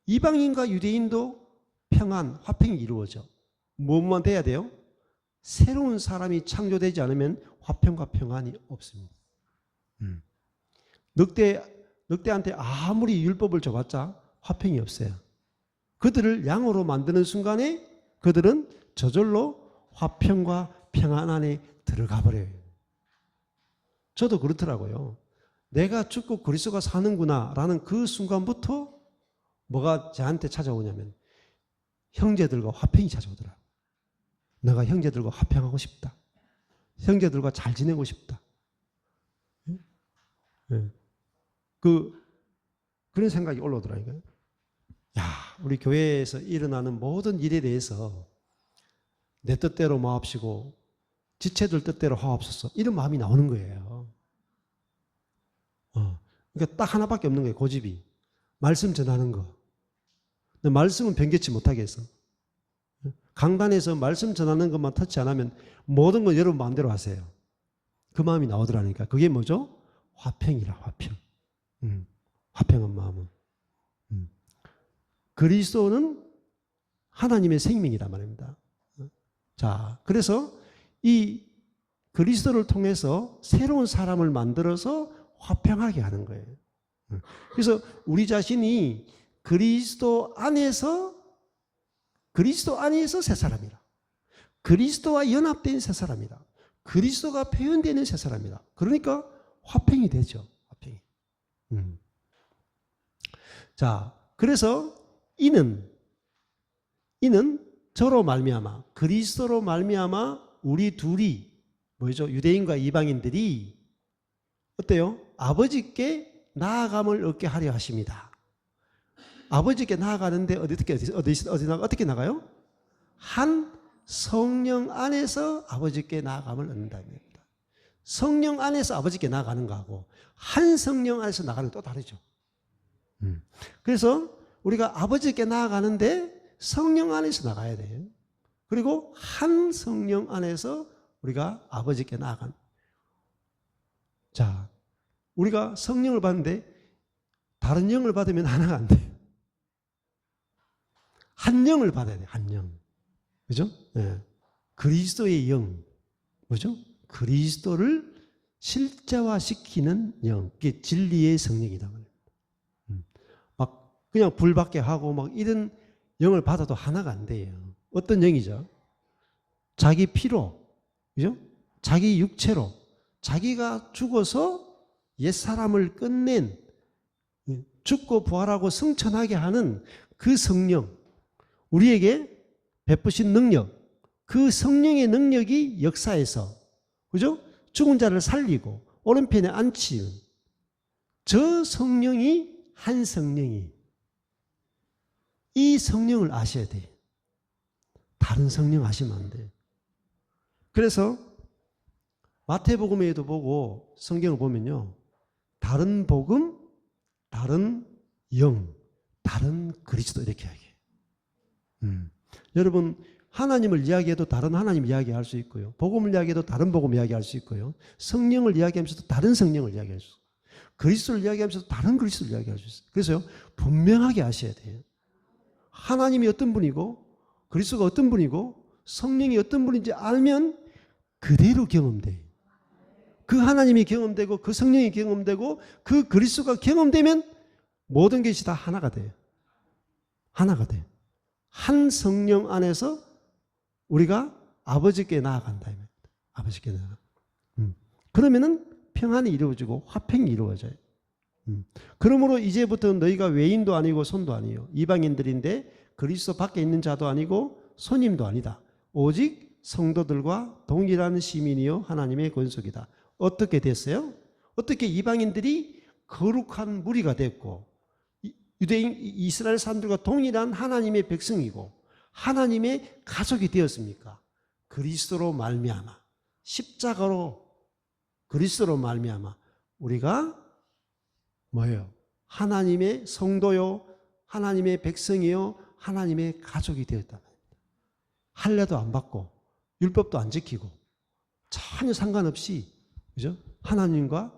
이방인과 유대인도 평안, 화평이 이루어져. 뭐만 돼야 돼요? 새로운 사람이 창조되지 않으면 화평과 평안이 없습니다. 늑대한테 아무리 율법을 줘봤자 화평이 없어요. 그들을 양으로 만드는 순간에 그들은 저절로 화평과 평안 안에 들어가 버려요. 저도 그렇더라고요. 내가 죽고 그리스도가 사는구나 라는 그 순간부터 뭐가 저한테 찾아오냐면 형제들과 화평이 찾아오더라고요. 내가 형제들과 화평하고 싶다. 형제들과 잘 지내고 싶다. 네. 그런 생각이 올라오더라고요. 야, 우리 교회에서 일어나는 모든 일에 대해서 내 뜻대로 마옵시고 지체들 뜻대로 하옵소서. 이런 마음이 나오는 거예요. 그러니까 딱 하나밖에 없는 거예요. 고집이. 말씀 전하는 거. 말씀은 변개치 못하게 해서. 강단에서 말씀 전하는 것만 터치 안 하면 모든 건 여러분 마음대로 하세요. 그 마음이 나오더라니까. 그게 뭐죠? 화평이라, 화평. 화평한 마음은. 그리스도는 하나님의 생명이란 말입니다. 자, 그래서 이 그리스도를 통해서 새로운 사람을 만들어서 화평하게 하는 거예요. 그래서 우리 자신이 그리스도 안에서 새 사람이라. 그리스도와 연합된 새 사람이라. 그리스도가 표현되는 새 사람이라. 그러니까 화평이 되죠. 화평이. 자, 그래서 이는 저로 말미암아, 그리스도로 말미암아 우리 둘이 뭐죠? 유대인과 이방인들이 어때요? 아버지께 나아감을 얻게 하려 하십니다. 아버지께 나아가는데 어떻게 나가요? 한 성령 안에서 아버지께 나아감을 얻는다는 겁니다. 성령 안에서 아버지께 나아가는 거하고 한 성령 안에서 나가는 또 다르죠. 그래서 우리가 아버지께 나아가는데 성령 안에서 나가야 돼요. 그리고 한 성령 안에서 우리가 아버지께 나아가는. 자, 우리가 성령을 받는데 다른 영을 받으면 하나가 안 돼요. 한 영을 받아야 돼요. 한 영. 그죠? 네. 그리스도의 영. 뭐죠? 그리스도를 실제화시키는 영. 그게 진리의 성령이다. 막 그냥 불받게 하고 막 이런 영을 받아도 하나가 안 돼요. 어떤 영이죠? 자기 피로, 그죠? 자기 육체로, 자기가 죽어서 옛사람을 끝낸, 죽고 부활하고 승천하게 하는 그 성령, 우리에게 베푸신 능력, 그 성령의 능력이 역사에서, 그죠? 죽은 자를 살리고 오른편에 앉히는 저 성령이 한 성령이, 이 성령을 아셔야 돼요. 다른 성령 아시면 안 돼요. 그래서 마태복음에도 보고 성경을 보면요, 다른 복음, 다른 영, 다른 그리스도 이렇게 이야기해요. 여러분, 하나님을 이야기해도 다른 하나님 이야기할 수 있고요, 복음을 이야기해도 다른 복음 이야기할 수 있고요, 성령을 이야기하면서도 다른 성령을 이야기할 수 있어요. 그리스도를 이야기하면서도 다른 그리스도를 이야기할 수 있어요. 그래서요, 분명하게 아셔야 돼요. 하나님이 어떤 분이고 그리스도가 어떤 분이고 성령이 어떤 분인지 알면 그대로 경험돼요. 그 하나님이 경험되고 그 성령이 경험되고 그 그리스도가 경험되면 모든 것이 다 하나가 돼요. 하나가 돼요. 한 성령 안에서 우리가 아버지께 나아간다. 아버지께 나아가. 그러면은 평안이 이루어지고 화평이 이루어져요. 그러므로 이제부터 너희가 외인도 아니고 손도 아니요 이방인들인데 그리스도 밖에 있는 자도 아니고 손님도 아니다. 오직 성도들과 동일한 시민이요 하나님의 권속이다. 어떻게 됐어요? 어떻게 이방인들이 거룩한 무리가 됐고 유대인 이스라엘 사람들과 동일한 하나님의 백성이고 하나님의 가족이 되었습니까? 그리스도로 말미암아, 십자가로 그리스도로 말미암아 우리가 뭐예요? 하나님의 성도요, 하나님의 백성이요, 하나님의 가족이 되었다. 할례도 안 받고 율법도 안 지키고 전혀 상관없이, 그죠? 하나님과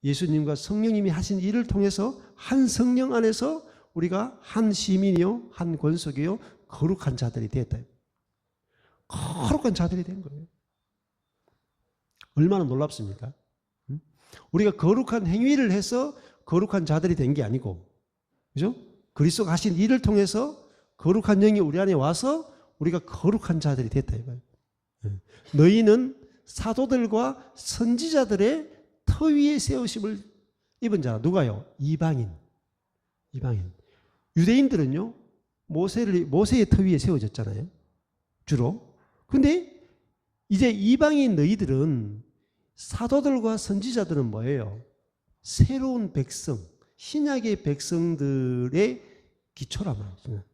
예수님과 성령님이 하신 일을 통해서 한 성령 안에서 우리가 한 시민이요, 한 권속이요, 거룩한 자들이 되었다. 거룩한 자들이 된 거예요. 얼마나 놀랍습니까? 우리가 거룩한 행위를 해서 거룩한 자들이 된 게 아니고, 그죠? 그리스도가 하신 일을 통해서 거룩한 영이 우리 안에 와서 우리가 거룩한 자들이 됐다 이거예요. 너희는 사도들과 선지자들의 터 위에 세우심을 입은 자라. 누가요? 이방인. 유대인들은요, 모세의 터 위에 세워졌잖아요. 주로. 근데 이제 이방인 너희들은, 사도들과 선지자들은 뭐예요? 새로운 백성, 신약의 백성들의 기초란 말이죠.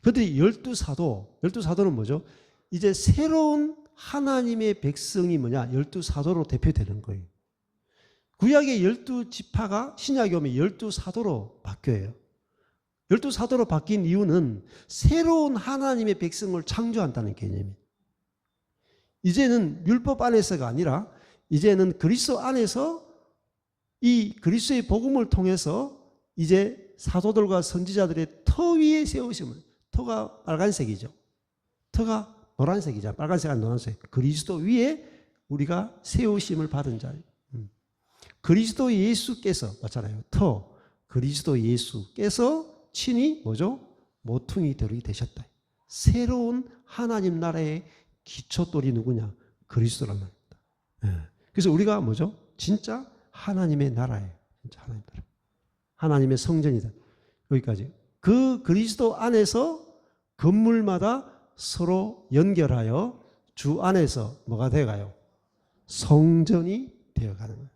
그들이 12사도는 뭐죠? 이제 새로운 하나님의 백성이 뭐냐? 12사도로 대표되는 거예요. 구약의 12지파가 신약에 오면 12사도로 바뀌어요. 열두 사도로 바뀐 이유는 새로운 하나님의 백성을 창조한다는 개념이에요. 이제는 율법 안에서가 아니라 이제는 그리스도 안에서 이 그리스도의 복음을 통해서 이제 사도들과 선지자들의 터 위에 세우심을, 터가 빨간색이죠. 터가 노란색이죠. 빨간색 아니 노란색. 그리스도 위에 우리가 세우심을 받은 자예요. 그리스도 예수께서 맞잖아요. 터 그리스도 예수께서 친히 뭐죠? 모퉁이들이 되셨다. 새로운 하나님 나라의 기초돌이 누구냐? 그리스도란 말입니다. 그래서 우리가 뭐죠? 진짜 하나님의 나라예요. 진짜 하나님 나라. 하나님의 성전이다. 여기까지. 그 그리스도 안에서 건물마다 서로 연결하여 주 안에서 뭐가 되어가요? 성전이 되어가는 거예요.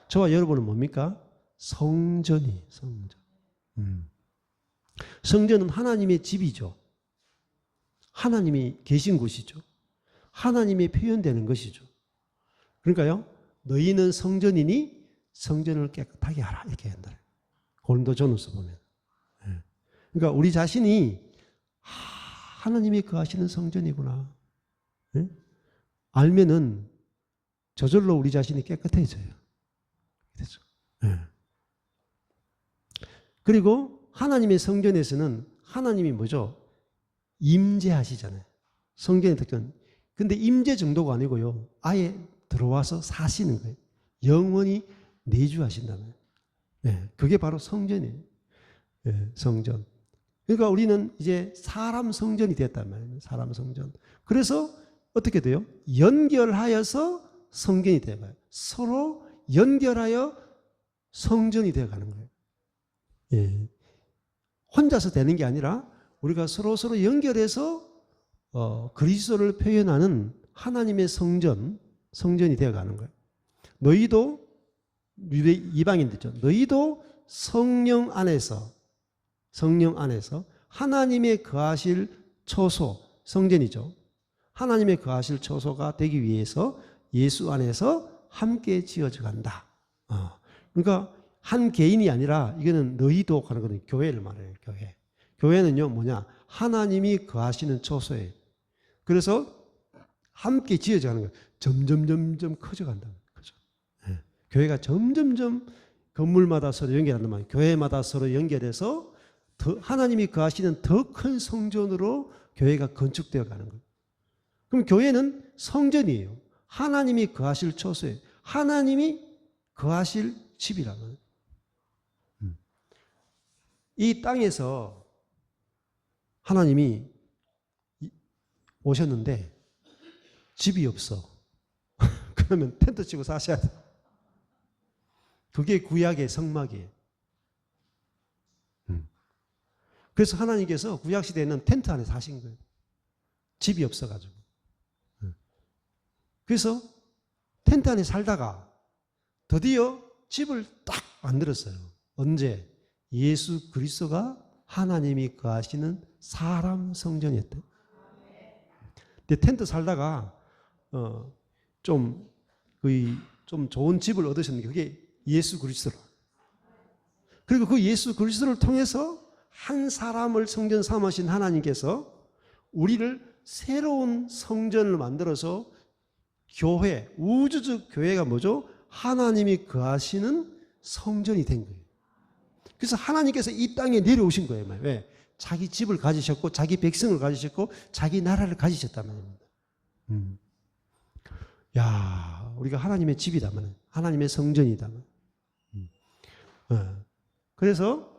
저와 여러분은 뭡니까? 성전이 성전. 성전은 하나님의 집이죠. 하나님이 계신 곳이죠. 하나님이 표현되는 것이죠. 그러니까요, 너희는 성전이니 성전을 깨끗하게 하라 이렇게 한다. 고린도전서 보면. 그러니까 우리 자신이 하나님이 거하시는 성전이구나. 알면은 저절로 우리 자신이 깨끗해져요. 그렇죠? 그리고 하나님의 성전에서는 하나님이 뭐죠? 임재하시잖아요. 성전의 특징은. 근데 임재 정도가 아니고요. 아예 들어와서 사시는 거예요. 영원히 내주하신다는 거예요. 그게 바로 성전이에요. 성전. 그러니까 우리는 이제 사람 성전이 됐단 말이에요. 사람 성전. 그래서 어떻게 돼요? 연결하여서 성전이 되어가요. 서로 연결하여 성전이 되어가는 거예요. 혼자서 되는 게 아니라 우리가 서로 연결해서 그리스도를 표현하는 하나님의 성전이 되어가는 거예요. 너희도 이방인들죠. 너희도 성령 안에서 하나님의 거하실 처소, 성전이죠. 하나님의 거하실 처소가 되기 위해서 예수 안에서 함께 지어져 간다. 그러니까 한 개인이 아니라 이거는 너희도 하는 거는 교회를 말해요. 교회. 교회는요 뭐냐? 하나님이 거하시는 처소예요. 그래서 함께 지어져 가는 거예요. 점점 커져간다는 거죠. 교회가 점점 건물마다 서로 연결한단 말이에요. 교회마다 서로 연결해서 하나님이 거하시는 더 큰 성전으로 교회가 건축되어 가는 거예요. 그럼 교회는 성전이에요. 하나님이 거하실 처소예요. 하나님이 거하실 집이라는 거예요. 이 땅에서 하나님이 오셨는데 집이 없어. 그러면 텐트 치고 사셔야 돼. 그게 구약의 성막이에요. 그래서 하나님께서 구약시대에는 텐트 안에 사신 거예요. 집이 없어가지고. 그래서 텐트 안에 살다가 드디어 집을 딱 만들었어요. 언제? 예수 그리스도가 하나님이 거하시는 사람 성전이었대. 근데 텐트 살다가 좀 좋은 집을 얻으셨는데 그게 예수 그리스도로. 그리고 그 예수 그리스도를 통해서 한 사람을 성전 삼으신 하나님께서 우리를 새로운 성전을 만들어서 교회, 우주적 교회가 뭐죠? 하나님이 거하시는 성전이 된 거예요. 그래서 하나님께서 이 땅에 내려오신 거예요. 왜? 자기 집을 가지셨고 자기 백성을 가지셨고 자기 나라를 가지셨단 말입니다. 야, 우리가 하나님의 집이다만, 하나님의 성전이다만. 그래서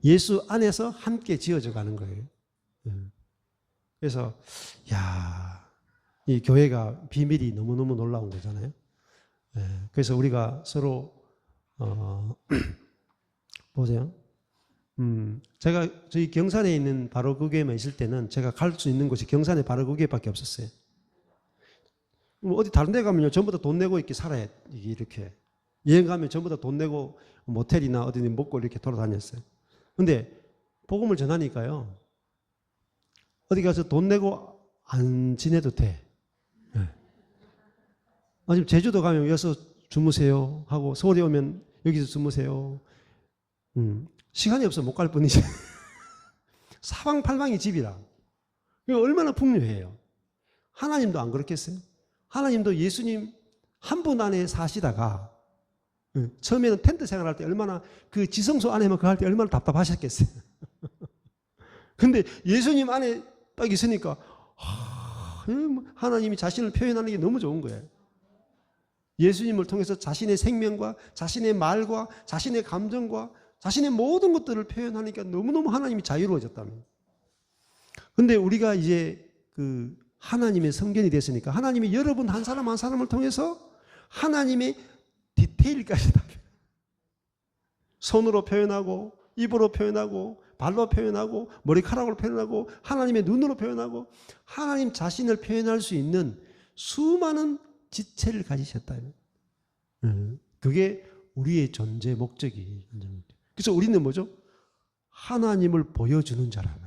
예수 안에서 함께 지어져 가는 거예요. 그래서 야, 이 교회가 비밀이 너무너무 놀라운 거잖아요. 그래서 우리가 서로 보세요. 제가 저희 경산에 있는 바로 그 교회만 있을 때는 제가 갈 수 있는 곳이 경산에 바로 그 교회밖에 없었어요. 어디 다른 데 가면요 전부 다 돈 내고 이렇게 살아야 이렇게 여행 가면 전부 다 돈 내고 모텔이나 어디 먹고 이렇게 돌아다녔어요. 근데 복음을 전하니까요 어디 가서 돈 내고 안 지내도 돼. 지금 제주도 가면 여기서 주무세요 하고 서울에 오면 여기서 주무세요. 시간이 없어 못 갈 뿐이지. 사방팔방이 집이라. 얼마나 풍요해요. 하나님도 안 그렇겠어요? 하나님도 예수님 한 분 안에 사시다가 처음에는 텐트 생활할 때 얼마나 그 지성소 안에만 그 할 때 얼마나 답답하셨겠어요. 근데 예수님 안에 딱 있으니까 하나님이 자신을 표현하는 게 너무 좋은 거예요. 예수님을 통해서 자신의 생명과 자신의 말과 자신의 감정과 자신의 모든 것들을 표현하니까 너무너무 하나님이 자유로워졌다면. 근데 우리가 이제 그 하나님의 성견이 됐으니까 하나님이 여러분 한 사람 한 사람을 통해서 하나님의 디테일까지 다 손으로 표현하고 입으로 표현하고 발로 표현하고 머리카락으로 표현하고 하나님의 눈으로 표현하고 하나님 자신을 표현할 수 있는 수많은 지체를 가지셨다. 그게 우리의 존재 목적이. 그래서 우리는 뭐죠? 하나님을 보여주는 자라는.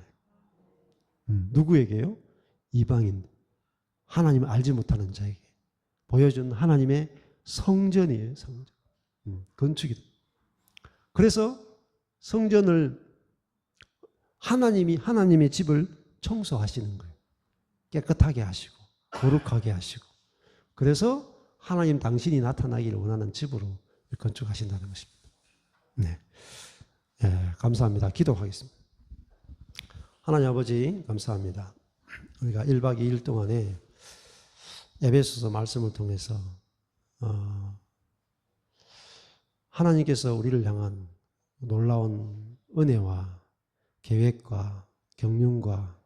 누구에게요? 이방인. 하나님을 알지 못하는 자에게 보여주는 하나님의 성전이에요. 성전. 건축이다. 그래서 성전을 하나님의 집을 청소하시는 거예요. 깨끗하게 하시고 거룩하게 하시고. 그래서 하나님 당신이 나타나기를 원하는 집으로 건축하신다는 것입니다. 네. 감사합니다. 기도하겠습니다. 하나님 아버지 감사합니다. 우리가 1박 2일 동안에 에베소서 말씀을 통해서 하나님께서 우리를 향한 놀라운 은혜와 계획과 경륜과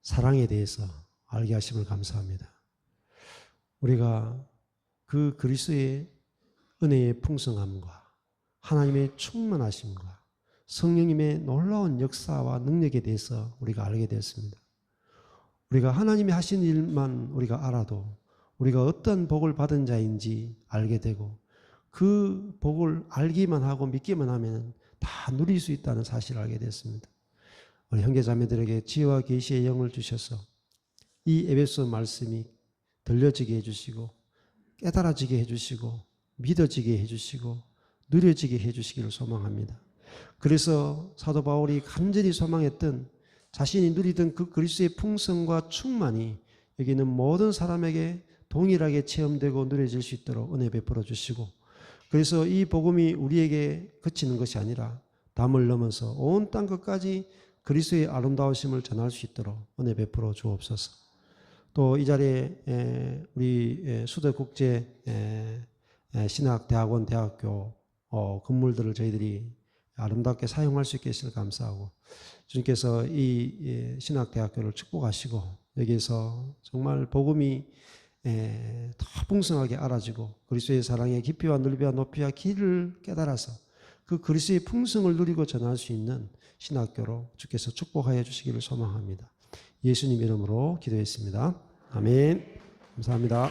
사랑에 대해서 알게 하심을 감사합니다. 우리가 그 그리스도의 은혜의 풍성함과 하나님의 충만하심과 성령님의 놀라운 역사와 능력에 대해서 우리가 알게 되었습니다. 우리가 하나님이 하신 일만 우리가 알아도 우리가 어떤 복을 받은 자인지 알게 되고 그 복을 알기만 하고 믿기만 하면 다 누릴 수 있다는 사실을 알게 됐습니다. 우리 형제자매들에게 지혜와 계시의 영을 주셔서 이 에베소 말씀이 들려지게 해주시고 깨달아지게 해주시고 믿어지게 해주시고 누려지게 해주시기를 소망합니다. 그래서 사도 바울이 간절히 소망했던 자신이 누리던 그 그리스도의 풍성과 충만이 여기 있는 모든 사람에게 동일하게 체험되고 누려질 수 있도록 은혜 베풀어 주시고 그래서 이 복음이 우리에게 그치는 것이 아니라 담을 넘어서 온 땅 끝까지 그리스도의 아름다우심을 전할 수 있도록 은혜 베풀어 주옵소서. 또 이 자리에 우리 수도국제 신학대학원 대학교 건물들을 저희들이 아름답게 사용할 수 있게 해주셔서 감사하고 주님께서 이 신학대학교를 축복하시고 여기에서 정말 복음이 더 풍성하게 알아지고 그리스도의 사랑의 깊이와 넓이와 높이와 길을 깨달아서 그 그리스도의 풍성을 누리고 전할 수 있는 신학교로 주께서 축복하여 주시기를 소망합니다. 예수님 이름으로 기도했습니다. 아멘. 감사합니다.